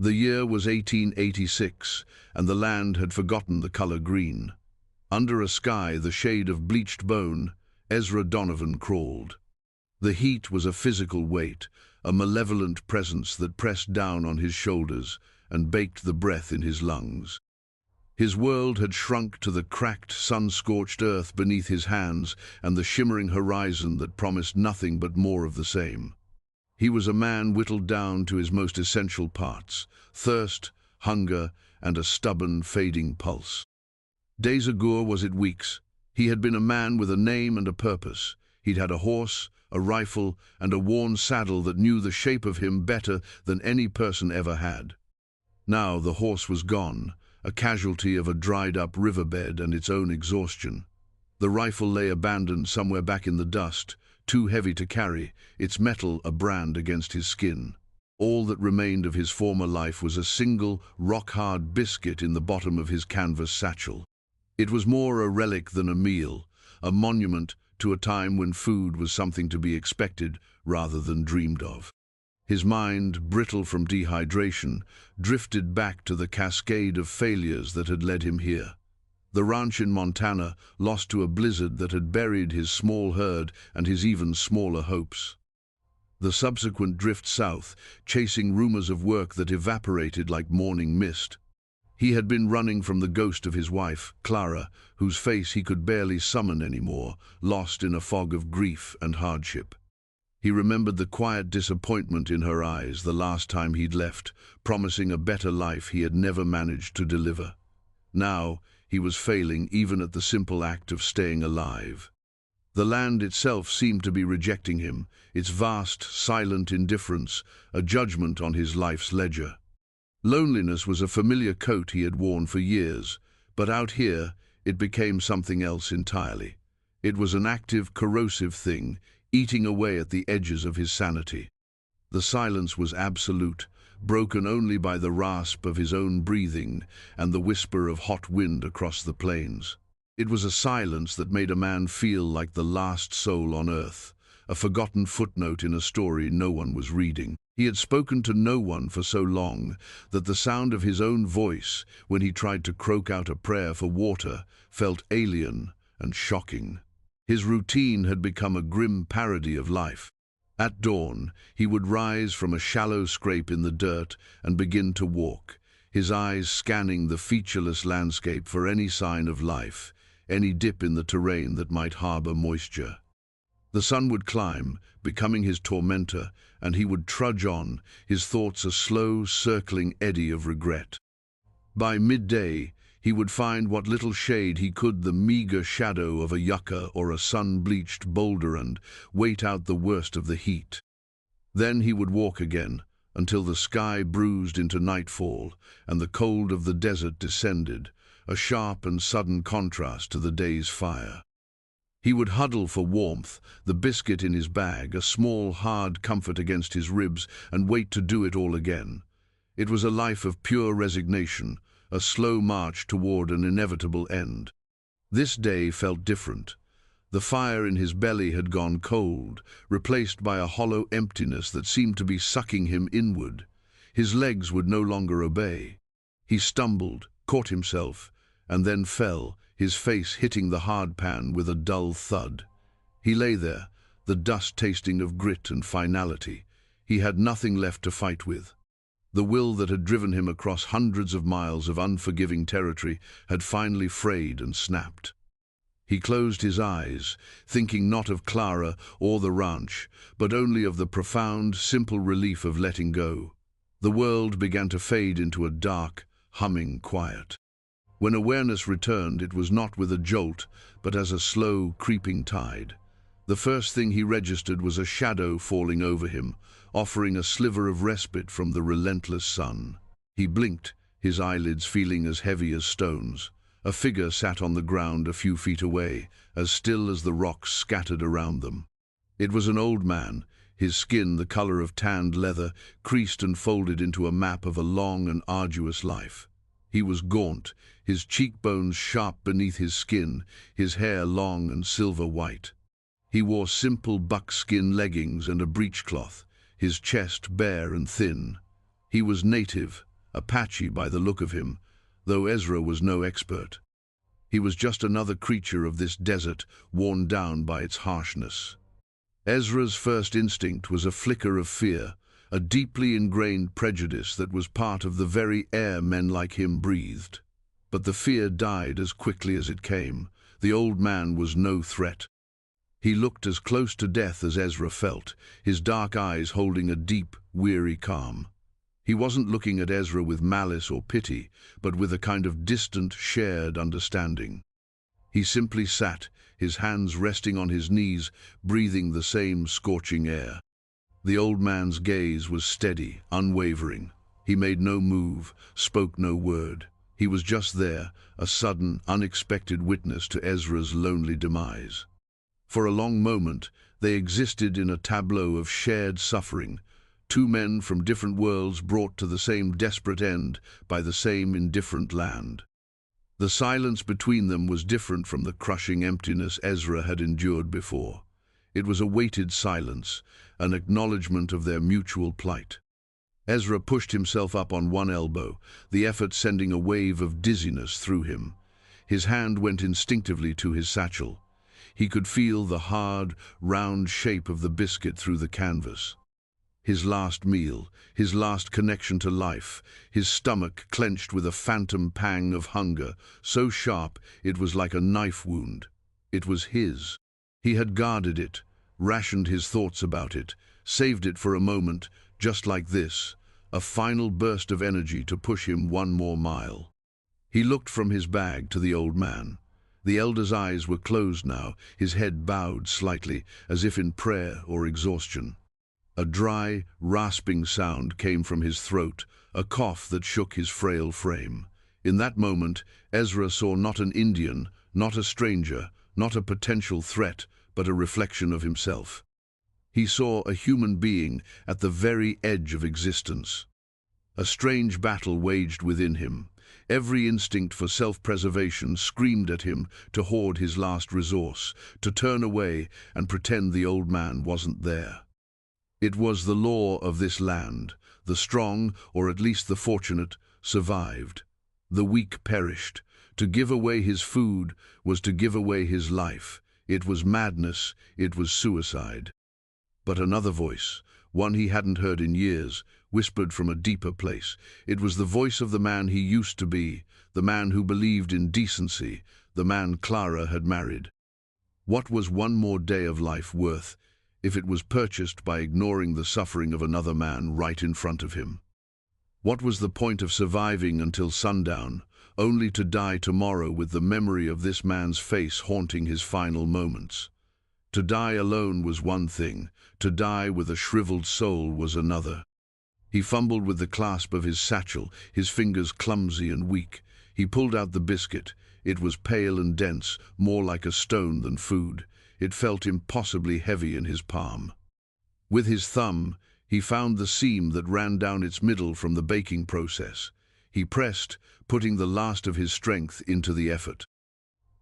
The year was 1886, and the land had forgotten the color green. Under a sky the shade of bleached bone, Ezra Donovan crawled. The heat was a physical weight, a malevolent presence that pressed down on his shoulders and baked the breath in his lungs. His world had shrunk to the cracked, sun-scorched earth beneath his hands and the shimmering horizon that promised nothing but more of the same. He was a man whittled down to his most essential parts: thirst, hunger, and a stubborn, fading pulse. Days ago was it weeks. He had been a man with a name and a purpose. He'd had a horse, a rifle, and a worn saddle that knew the shape of him better than any person ever had. Now the horse was gone, a casualty of a dried-up riverbed and its own exhaustion. The rifle lay abandoned somewhere back in the dust, too heavy to carry, its metal a brand against his skin. All that remained of his former life was a single, rock-hard biscuit in the bottom of his canvas satchel. It was more a relic than a meal, a monument to a time when food was something to be expected rather than dreamed of. His mind, brittle from dehydration, drifted back to the cascade of failures that had led him here. The ranch in Montana, lost to a blizzard that had buried his small herd and his even smaller hopes. The subsequent drift south, chasing rumors of work that evaporated like morning mist. He had been running from the ghost of his wife, Clara, whose face he could barely summon anymore, lost in a fog of grief and hardship. He remembered the quiet disappointment in her eyes the last time he'd left, promising a better life he had never managed to deliver. Now, he was failing even at the simple act of staying alive. The land itself seemed to be rejecting him, its vast, silent indifference, a judgment on his life's ledger. Loneliness was a familiar coat he had worn for years, but out here it became something else entirely. It was an active, corrosive thing, eating away at the edges of his sanity. The silence was absolute, broken only by the rasp of his own breathing and the whisper of hot wind across the plains. It was a silence that made a man feel like the last soul on earth, a forgotten footnote in a story no one was reading. He had spoken to no one for so long that the sound of his own voice, when he tried to croak out a prayer for water, felt alien and shocking. His routine had become a grim parody of life. At dawn, he would rise from a shallow scrape in the dirt and begin to walk, his eyes scanning the featureless landscape for any sign of life, any dip in the terrain that might harbor moisture. The sun would climb, becoming his tormentor, and he would trudge on, his thoughts a slow, circling eddy of regret. By midday, he would find what little shade he could, the meager shadow of a yucca or a sun-bleached boulder, and wait out the worst of the heat. Then he would walk again, until the sky bruised into nightfall and the cold of the desert descended, a sharp and sudden contrast to the day's fire. He would huddle for warmth, the biscuit in his bag, a small, hard comfort against his ribs, and wait to do it all again. It was a life of pure resignation, a slow march toward an inevitable end. This day felt different. The fire in his belly had gone cold, replaced by a hollow emptiness that seemed to be sucking him inward. His legs would no longer obey. He stumbled, caught himself, and then fell, his face hitting the hard pan with a dull thud. He lay there, the dust tasting of grit and finality. He had nothing left to fight with. The will that had driven him across hundreds of miles of unforgiving territory had finally frayed and snapped. He closed his eyes, thinking not of Clara or the ranch, but only of the profound, simple relief of letting go. The world began to fade into a dark, humming quiet. When awareness returned, it was not with a jolt, but as a slow, creeping tide. The first thing he registered was a shadow falling over him, offering a sliver of respite from the relentless sun. He blinked, his eyelids feeling as heavy as stones. A figure sat on the ground a few feet away, as still as the rocks scattered around them. It was an old man, his skin the color of tanned leather, creased and folded into a map of a long and arduous life. He was gaunt, his cheekbones sharp beneath his skin, his hair long and silver white. He wore simple buckskin leggings and a breechcloth, his chest bare and thin. He was native, Apache by the look of him, though Ezra was no expert. He was just another creature of this desert, worn down by its harshness. Ezra's first instinct was a flicker of fear, a deeply ingrained prejudice that was part of the very air men like him breathed. But the fear died as quickly as it came. The old man was no threat. He looked as close to death as Ezra felt, his dark eyes holding a deep, weary calm. He wasn't looking at Ezra with malice or pity, but with a kind of distant, shared understanding. He simply sat, his hands resting on his knees, breathing the same scorching air. The old man's gaze was steady, unwavering. He made no move, spoke no word. He was just there, a sudden, unexpected witness to Ezra's lonely demise. For a long moment, they existed in a tableau of shared suffering, two men from different worlds brought to the same desperate end by the same indifferent land. The silence between them was different from the crushing emptiness Ezra had endured before. It was a weighted silence, an acknowledgement of their mutual plight. Ezra pushed himself up on one elbow, the effort sending a wave of dizziness through him. His hand went instinctively to his satchel. He could feel the hard, round shape of the biscuit through the canvas. His last meal, his last connection to life, his stomach clenched with a phantom pang of hunger, so sharp it was like a knife wound. It was his. He had guarded it, rationed his thoughts about it, saved it for a moment, just like this, a final burst of energy to push him one more mile. He looked from his bag to the old man. The elder's eyes were closed now, his head bowed slightly, as if in prayer or exhaustion. A dry, rasping sound came from his throat, a cough that shook his frail frame. In that moment, Ezra saw not an Indian, not a stranger, not a potential threat, but a reflection of himself. He saw a human being at the very edge of existence. A strange battle waged within him. Every instinct for self-preservation screamed at him to hoard his last resource, to turn away and pretend the old man wasn't there. It was the law of this land. The strong, or at least the fortunate, survived. The weak perished. To give away his food was to give away his life. It was madness, it was suicide. But another voice, one he hadn't heard in years, whispered from a deeper place. It was the voice of the man he used to be, the man who believed in decency, the man Clara had married. What was one more day of life worth if it was purchased by ignoring the suffering of another man right in front of him? What was the point of surviving until sundown, only to die tomorrow with the memory of this man's face haunting his final moments? To die alone was one thing, to die with a shriveled soul was another. He fumbled with the clasp of his satchel, his fingers clumsy and weak. He pulled out the biscuit. It was pale and dense, more like a stone than food. It felt impossibly heavy in his palm. With his thumb, he found the seam that ran down its middle from the baking process. He pressed, putting the last of his strength into the effort.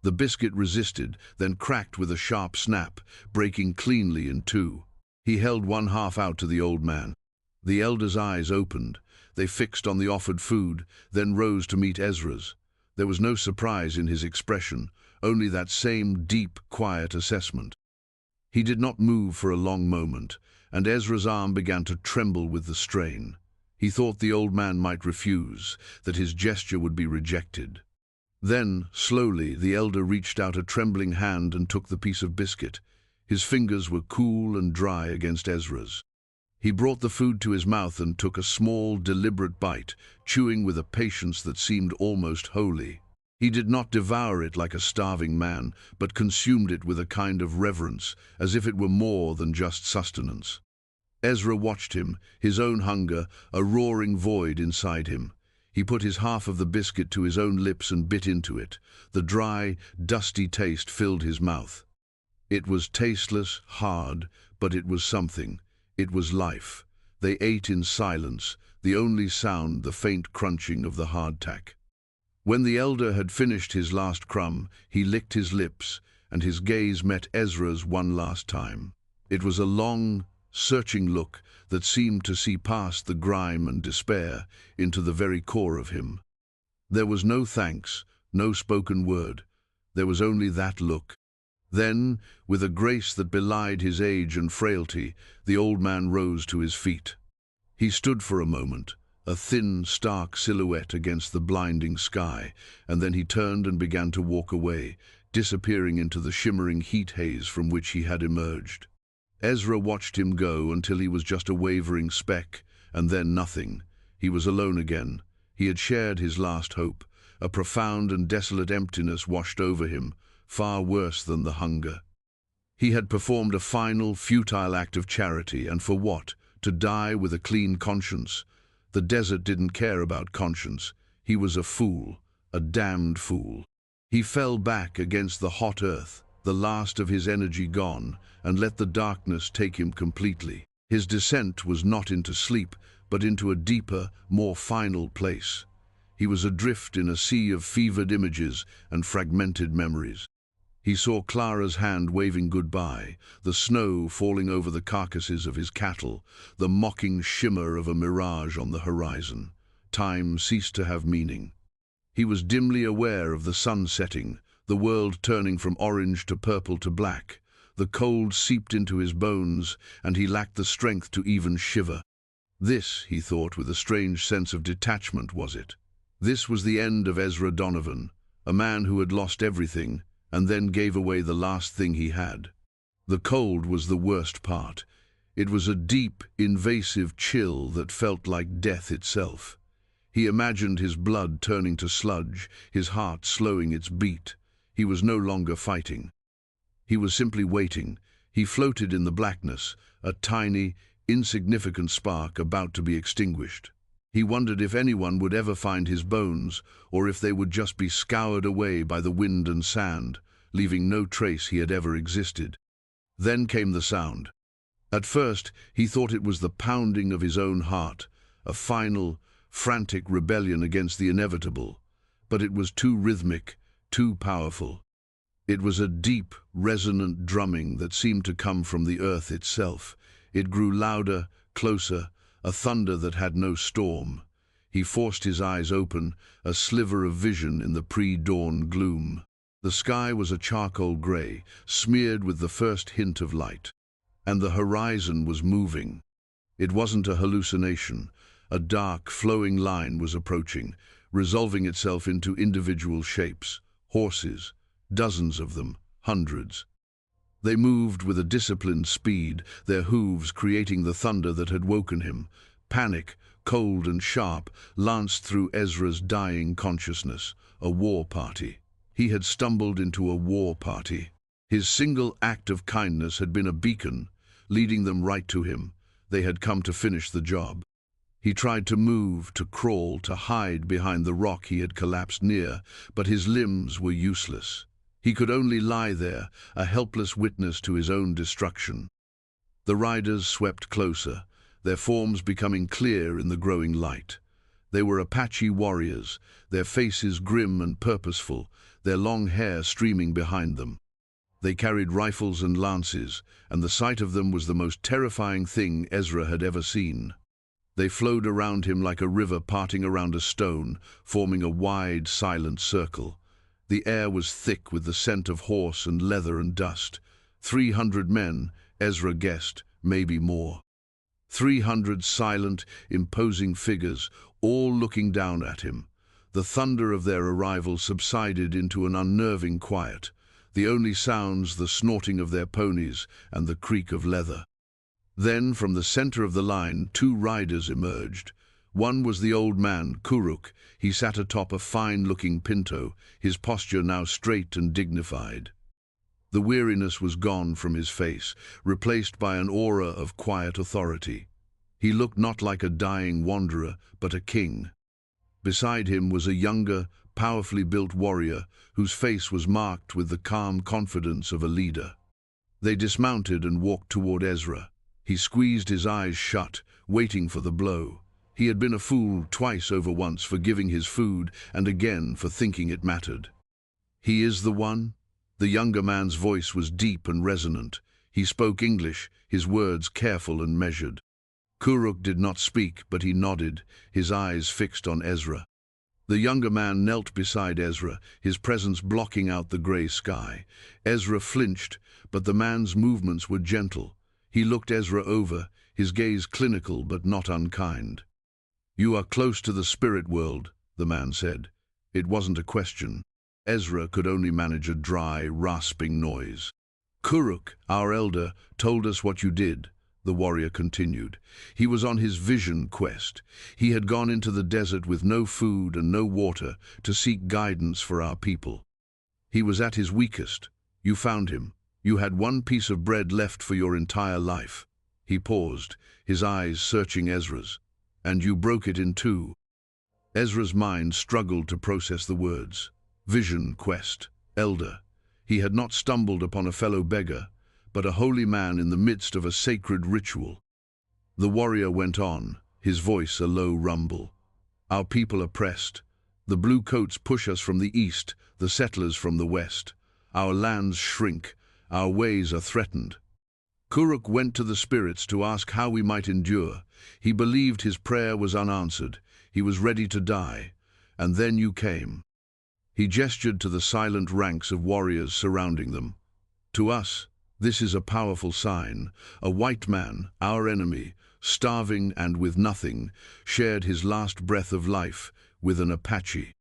The biscuit resisted, then cracked with a sharp snap, breaking cleanly in two. He held one half out to the old man. The elder's eyes opened. They fixed on the offered food, then rose to meet Ezra's. There was no surprise in his expression, only that same deep, quiet assessment. He did not move for a long moment, and Ezra's arm began to tremble with the strain. He thought the old man might refuse, that his gesture would be rejected. Then, slowly, the elder reached out a trembling hand and took the piece of biscuit. His fingers were cool and dry against Ezra's. He brought the food to his mouth and took a small, deliberate bite, chewing with a patience that seemed almost holy. He did not devour it like a starving man, but consumed it with a kind of reverence, as if it were more than just sustenance. Ezra watched him, his own hunger, a roaring void inside him. He put his half of the biscuit to his own lips and bit into it. The dry, dusty taste filled his mouth. It was tasteless, hard, but it was something. It was life. They ate in silence, the only sound the faint crunching of the hardtack. When the elder had finished his last crumb, he licked his lips, and his gaze met Ezra's one last time. It was a long, searching look that seemed to see past the grime and despair into the very core of him. There was no thanks, no spoken word. There was only that look. Then, with a grace that belied his age and frailty, the old man rose to his feet. He stood for a moment, a thin, stark silhouette against the blinding sky, and then he turned and began to walk away, disappearing into the shimmering heat haze from which he had emerged. Ezra watched him go until he was just a wavering speck, and then nothing. He was alone again. He had shared his last hope. A profound and desolate emptiness washed over him, far worse than the hunger. He had performed a final, futile act of charity, and for what? To die with a clean conscience. The desert didn't care about conscience. He was a fool, a damned fool. He fell back against the hot earth, the last of his energy gone, and let the darkness take him completely. His descent was not into sleep, but into a deeper, more final place. He was adrift in a sea of fevered images and fragmented memories. He saw Clara's hand waving goodbye, the snow falling over the carcasses of his cattle, the mocking shimmer of a mirage on the horizon. Time ceased to have meaning. He was dimly aware of the sun setting, the world turning from orange to purple to black. The cold seeped into his bones, and he lacked the strength to even shiver. This, he thought with a strange sense of detachment, was it. This was the end of Ezra Donovan, a man who had lost everything, and then gave away the last thing he had. The cold was the worst part. It was a deep, invasive chill that felt like death itself. He imagined his blood turning to sludge, his heart slowing its beat. He was no longer fighting. He was simply waiting. He floated in the blackness, a tiny, insignificant spark about to be extinguished. He wondered if anyone would ever find his bones, or if they would just be scoured away by the wind and sand, leaving no trace he had ever existed. Then came the sound. At first, he thought it was the pounding of his own heart, a final, frantic rebellion against the inevitable. But it was too rhythmic, too powerful. It was a deep, resonant drumming that seemed to come from the earth itself. It grew louder, closer, a thunder that had no storm. He forced his eyes open, a sliver of vision in the pre-dawn gloom. The sky was a charcoal grey, smeared with the first hint of light. And the horizon was moving. It wasn't a hallucination. A dark, flowing line was approaching, resolving itself into individual shapes. Horses, dozens of them, hundreds. They moved with a disciplined speed, their hooves creating the thunder that had woken him. Panic, cold and sharp, lanced through Ezra's dying consciousness. A war party. He had stumbled into a war party. His single act of kindness had been a beacon, leading them right to him. They had come to finish the job. He tried to move, to crawl, to hide behind the rock he had collapsed near, but his limbs were useless. He could only lie there, a helpless witness to his own destruction. The riders swept closer, their forms becoming clear in the growing light. They were Apache warriors, their faces grim and purposeful, their long hair streaming behind them. They carried rifles and lances, and the sight of them was the most terrifying thing Ezra had ever seen. They flowed around him like a river parting around a stone, forming a wide, silent circle. The air was thick with the scent of horse and leather and dust. 300 men, Ezra guessed, maybe more. 300 silent, imposing figures, all looking down at him. The thunder of their arrival subsided into an unnerving quiet, the only sounds the snorting of their ponies and the creak of leather. Then, from the center of the line, 2 riders emerged. One was the old man, Kuruk. He sat atop a fine-looking pinto, his posture now straight and dignified. The weariness was gone from his face, replaced by an aura of quiet authority. He looked not like a dying wanderer, but a king. Beside him was a younger, powerfully built warrior, whose face was marked with the calm confidence of a leader. They dismounted and walked toward Ezra. He squeezed his eyes shut, waiting for the blow. He had been a fool twice over, once for giving his food, and again for thinking it mattered. "He is the one?" The younger man's voice was deep and resonant. He spoke English, his words careful and measured. Kuruk did not speak, but he nodded, his eyes fixed on Ezra. The younger man knelt beside Ezra, his presence blocking out the grey sky. Ezra flinched, but the man's movements were gentle. He looked Ezra over, his gaze clinical but not unkind. "You are close to the spirit world," the man said. It wasn't a question. Ezra could only manage a dry, rasping noise. "Kuruk, our elder, told us what you did," the warrior continued. "He was on his vision quest. He had gone into the desert with no food and no water to seek guidance for our people. He was at his weakest. You found him. You had one piece of bread left for your entire life." He paused, his eyes searching Ezra's. "And you broke it in two." Ezra's mind struggled to process the words. Vision quest, elder. He had not stumbled upon a fellow beggar, but a holy man in the midst of a sacred ritual. The warrior went on, his voice a low rumble. "Our people are pressed. The blue coats push us from the east, the settlers from the west. Our lands shrink, our ways are threatened. Kuruk went to the spirits to ask how we might endure. He believed his prayer was unanswered. He was ready to die. And then you came." He gestured to the silent ranks of warriors surrounding them. "To us, this is a powerful sign. A white man, our enemy, starving and with nothing, shared his last breath of life with an Apache.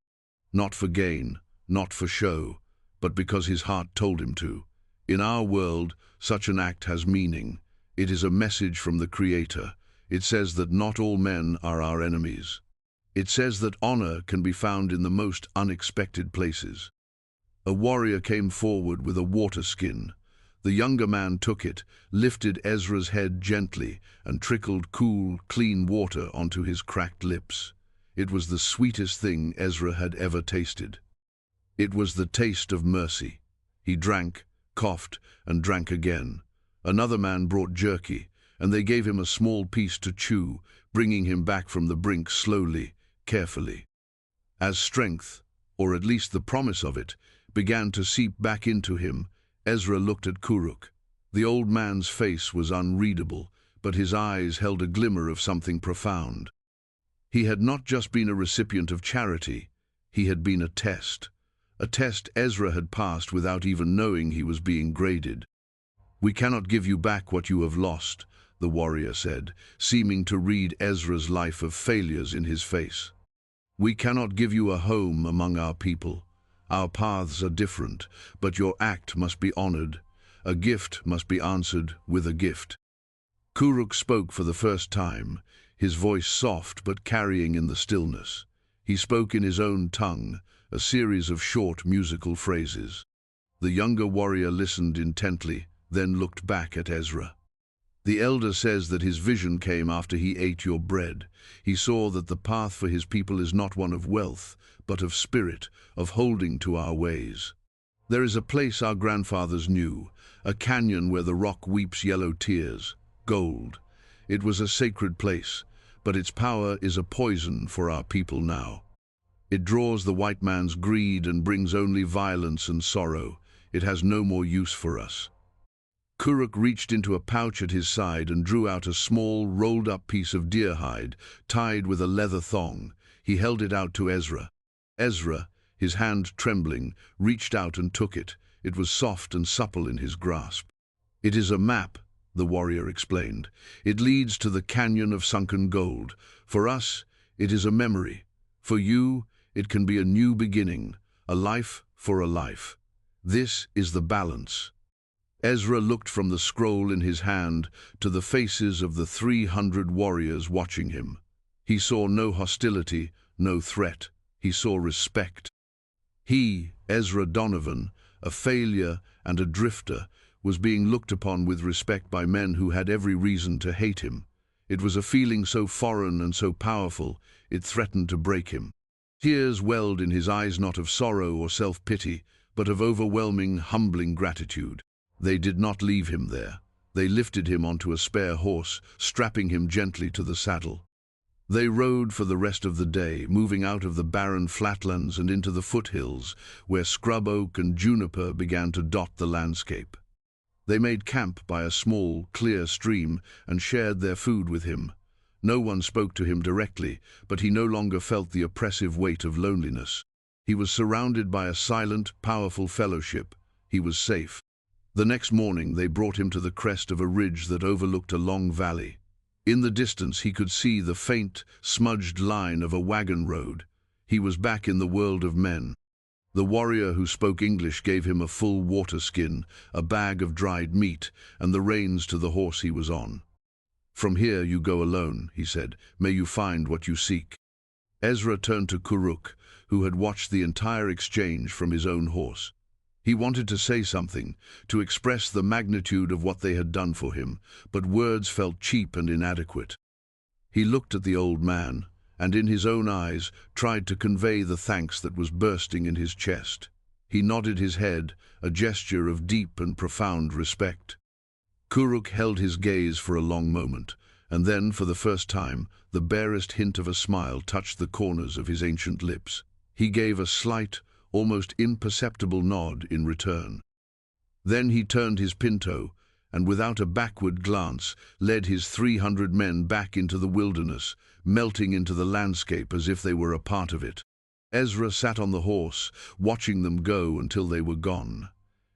Not for gain, not for show, but because his heart told him to. In our world, such an act has meaning. It is a message from the Creator. It says that not all men are our enemies. It says that honor can be found in the most unexpected places." A warrior came forward with a water skin. The younger man took it, lifted Ezra's head gently, and trickled cool, clean water onto his cracked lips. It was the sweetest thing Ezra had ever tasted. It was the taste of mercy. He drank, coughed, and drank again. Another man brought jerky, and they gave him a small piece to chew, bringing him back from the brink slowly, carefully. As strength, or at least the promise of it, began to seep back into him, Ezra looked at Kuruk. The old man's face was unreadable, but his eyes held a glimmer of something profound. He had not just been a recipient of charity, he had been a test Ezra had passed without even knowing he was being graded. "We cannot give you back what you have lost," the warrior said, seeming to read Ezra's life of failures in his face. "We cannot give you a home among our people. Our paths are different, but your act must be honored. A gift must be answered with a gift." Kuruk spoke for the first time, his voice soft but carrying in the stillness. He spoke in his own tongue, a series of short musical phrases. The younger warrior listened intently, then looked back at Ezra. "The elder says that his vision came after he ate your bread. He saw that the path for his people is not one of wealth, but of spirit, of holding to our ways. There is a place our grandfathers knew, a canyon where the rock weeps yellow tears, gold. It was a sacred place, but its power is a poison for our people now. It draws the white man's greed and brings only violence and sorrow. It has no more use for us." Kuruk reached into a pouch at his side and drew out a small, rolled-up piece of deer hide, tied with a leather thong. He held it out to Ezra. Ezra, his hand trembling, reached out and took it. It was soft and supple in his grasp. "It is a map," the warrior explained. "It leads to the canyon of sunken gold. For us, it is a memory. For you, it can be a new beginning, a life for a life. This is the balance." Ezra looked from the scroll in his hand to the faces of the 300 warriors watching him. He saw no hostility, no threat. He saw respect. He, Ezra Donovan, a failure and a drifter, was being looked upon with respect by men who had every reason to hate him. It was a feeling so foreign and so powerful, it threatened to break him. Tears welled in his eyes, not of sorrow or self-pity, but of overwhelming, humbling gratitude. They did not leave him there. They lifted him onto a spare horse, strapping him gently to the saddle. They rode for the rest of the day, moving out of the barren flatlands and into the foothills, where scrub oak and juniper began to dot the landscape. They made camp by a small, clear stream and shared their food with him. No one spoke to him directly, but he no longer felt the oppressive weight of loneliness. He was surrounded by a silent, powerful fellowship. He was safe. The next morning they brought him to the crest of a ridge that overlooked a long valley. In the distance he could see the faint, smudged line of a wagon road. He was back in the world of men. The warrior who spoke English gave him a full water skin, a bag of dried meat, and the reins to the horse he was on. "From here you go alone," he said. "May you find what you seek." Ezra turned to Kuruk, who had watched the entire exchange from his own horse. He wanted to say something, to express the magnitude of what they had done for him, but words felt cheap and inadequate. He looked at the old man, and in his own eyes tried to convey the thanks that was bursting in his chest. He nodded his head, a gesture of deep and profound respect. Kuruk held his gaze for a long moment, and then, for the first time, the barest hint of a smile touched the corners of his ancient lips. He gave a slight, almost imperceptible nod in return. Then he turned his pinto, and without a backward glance, led his 300 men back into the wilderness, melting into the landscape as if they were a part of it. Ezra sat on the horse, watching them go until they were gone.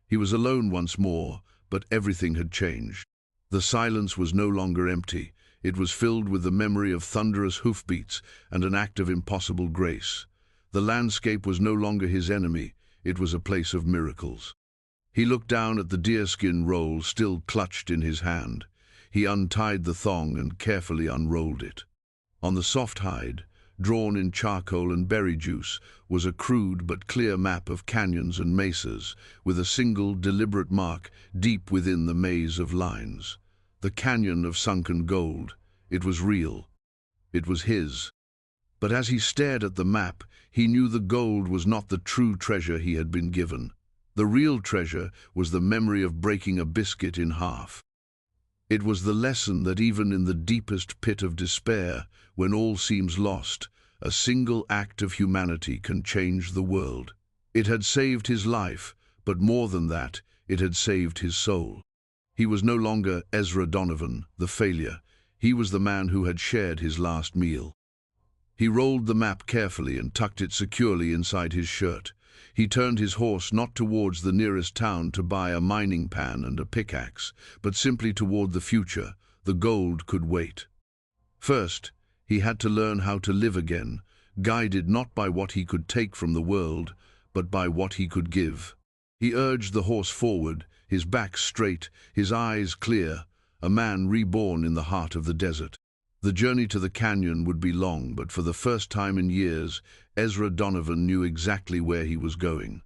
He was alone once more, but everything had changed. The silence was no longer empty. It was filled with the memory of thunderous hoofbeats and an act of impossible grace. The landscape was no longer his enemy. It was a place of miracles. He looked down at the deerskin roll still clutched in his hand. He untied the thong and carefully unrolled it. On the soft hide, drawn in charcoal and berry juice, was a crude but clear map of canyons and mesas, with a single deliberate mark deep within the maze of lines. The canyon of sunken gold. It was real. It was his. But as he stared at the map, he knew the gold was not the true treasure he had been given. The real treasure was the memory of breaking a biscuit in half. It was the lesson that even in the deepest pit of despair, when all seems lost, a single act of humanity can change the world. It had saved his life, but more than that, it had saved his soul. He was no longer Ezra Donovan, the failure. He was the man who had shared his last meal. He rolled the map carefully and tucked it securely inside his shirt. He turned his horse not towards the nearest town to buy a mining pan and a pickaxe, but simply toward the future. The gold could wait. First, he had to learn how to live again, guided not by what he could take from the world, but by what he could give. He urged the horse forward, his back straight, his eyes clear, a man reborn in the heart of the desert. The journey to the canyon would be long, but for the first time in years, Ezra Donovan knew exactly where he was going.